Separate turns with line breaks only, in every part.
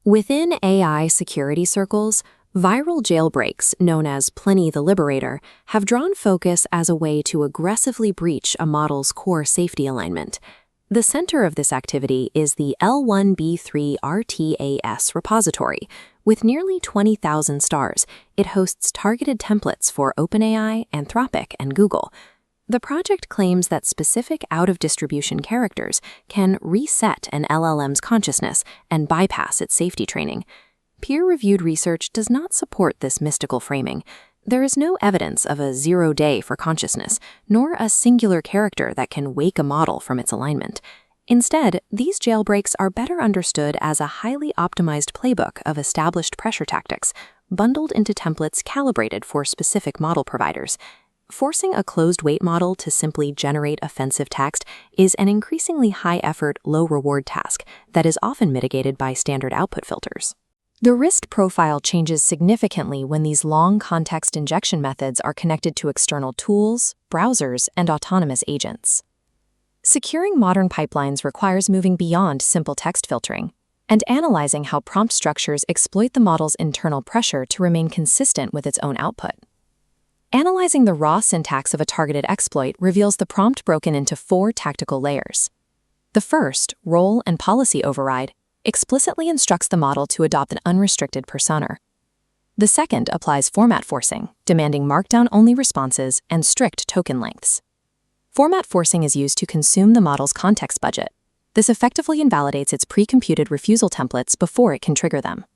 Within AI security circles, viral jailbreaks, known as Pliny the Liberator, have drawn focus as a way to aggressively breach a model's core safety alignment. The center of this activity is the L1B3 RTAS repository. With nearly 20,000 stars, it hosts targeted templates for OpenAI, Anthropic, and Google. The project claims that specific out-of-distribution characters can reset an LLM's consciousness and bypass its safety training. Peer-reviewed research does not support this mystical framing. There is no evidence of a 0 day for consciousness, nor a singular character that can wake a model from its alignment. Instead, these jailbreaks are better understood as a highly optimized playbook of established pressure tactics, bundled into templates calibrated for specific model providers. Forcing a closed-weight model to simply generate offensive text is an increasingly high-effort, low-reward task that is often mitigated by standard output filters. The risk profile changes significantly when these long context injection methods are connected to external tools, browsers, and autonomous agents. Securing modern pipelines requires moving beyond simple text filtering and analyzing how prompt structures exploit the model's internal pressure to remain consistent with its own output. Analyzing the raw syntax of a targeted exploit reveals the prompt broken into 4 tactical layers. The first, role and policy override, explicitly instructs the model to adopt an unrestricted persona. The second applies format forcing, demanding markdown-only responses and strict token lengths. Format forcing is used to consume the model's context budget. This effectively invalidates its pre-computed refusal templates before it can trigger them.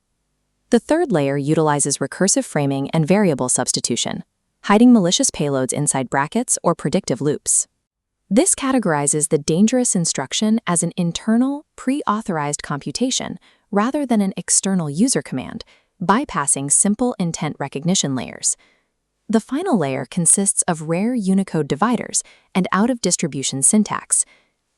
The third layer utilizes recursive framing and variable substitution, hiding malicious payloads inside brackets or predictive loops. This categorizes the dangerous instruction as an internal, pre-authorized computation rather than an external user command, bypassing simple intent recognition layers. The final layer consists of rare Unicode dividers and out-of-distribution syntax.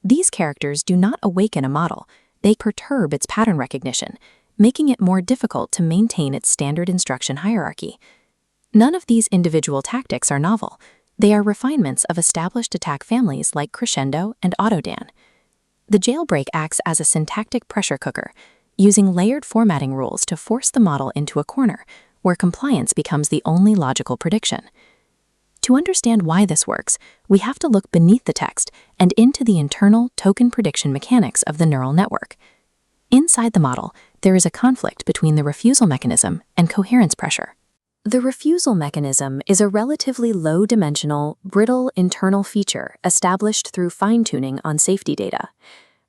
These characters do not awaken a model, they perturb its pattern recognition, making it more difficult to maintain its standard instruction hierarchy. None of these individual tactics are novel. They are refinements of established attack families like Crescendo and Autodan. The jailbreak acts as a syntactic pressure cooker, using layered formatting rules to force the model into a corner, where compliance becomes the only logical prediction. To understand why this works, we have to look beneath the text and into the internal token prediction mechanics of the neural network. Inside the model, there is a conflict between the refusal mechanism and coherence pressure. The refusal mechanism is a relatively low-dimensional, brittle internal feature established through fine-tuning on safety data.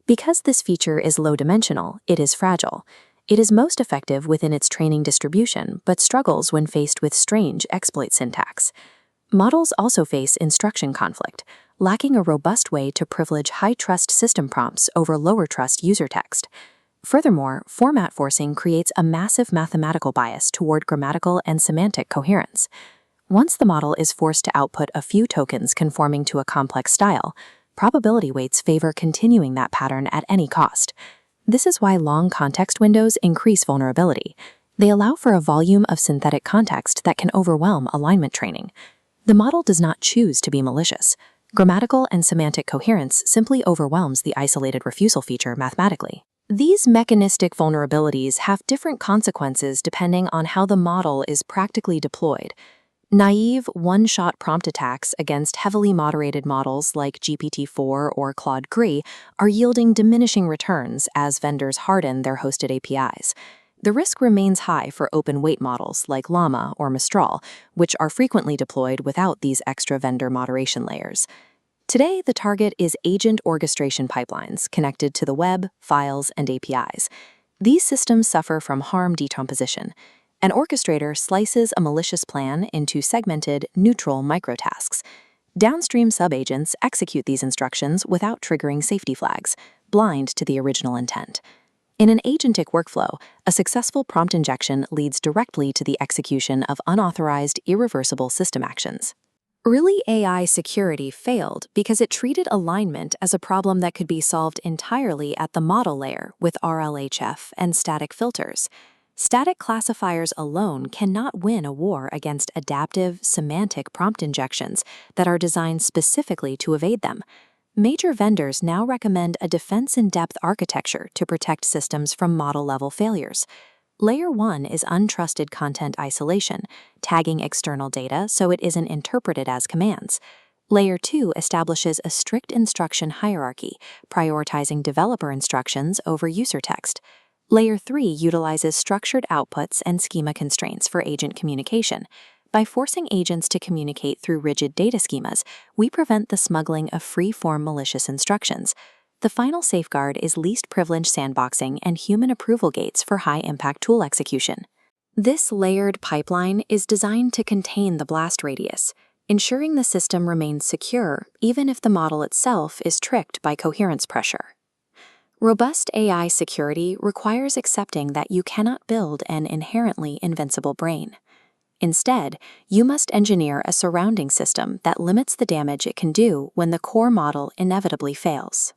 Because this feature is low-dimensional, it is fragile. It is most effective within its training distribution, but struggles when faced with strange exploit syntax. Models also face instruction conflict, lacking a robust way to privilege high-trust system prompts over lower-trust user text. Furthermore, format forcing creates a massive mathematical bias toward grammatical and semantic coherence. Once the model is forced to output a few tokens conforming to a complex style, probability weights favor continuing that pattern at any cost. This is why long context windows increase vulnerability. They allow for a volume of synthetic context that can overwhelm alignment training. The model does not choose to be malicious. Grammatical and semantic coherence simply overwhelms the isolated refusal feature mathematically. These mechanistic vulnerabilities have different consequences depending on how the model is practically deployed. Naive, one-shot prompt attacks against heavily moderated models like GPT-4 or Claude 3 are yielding diminishing returns as vendors harden their hosted APIs. The risk remains high for open-weight models like Llama or Mistral, which are frequently deployed without these extra vendor moderation layers. Today, the target is agent orchestration pipelines connected to the web, files, and APIs. These systems suffer from harm decomposition. An orchestrator slices a malicious plan into segmented, neutral microtasks. Downstream subagents execute these instructions without triggering safety flags, blind to the original intent. In an agentic workflow, a successful prompt injection leads directly to the execution of unauthorized, irreversible system actions. Early AI security failed because it treated alignment as a problem that could be solved entirely at the model layer with RLHF and static filters. Static classifiers alone cannot win a war against adaptive, semantic prompt injections that are designed specifically to evade them. Major vendors now recommend a defense-in-depth architecture to protect systems from model-level failures. Layer 1 is untrusted content isolation, tagging external data so it isn't interpreted as commands. Layer 2 establishes a strict instruction hierarchy, prioritizing developer instructions over user text. Layer 3 utilizes structured outputs and schema constraints for agent communication. By forcing agents to communicate through rigid data schemas, we prevent the smuggling of free-form malicious instructions. The final safeguard is least privilege sandboxing and human approval gates for high-impact tool execution. This layered pipeline is designed to contain the blast radius, ensuring the system remains secure even if the model itself is tricked by coherence pressure. Robust AI security requires accepting that you cannot build an inherently invincible brain. Instead, you must engineer a surrounding system that limits the damage it can do when the core model inevitably fails.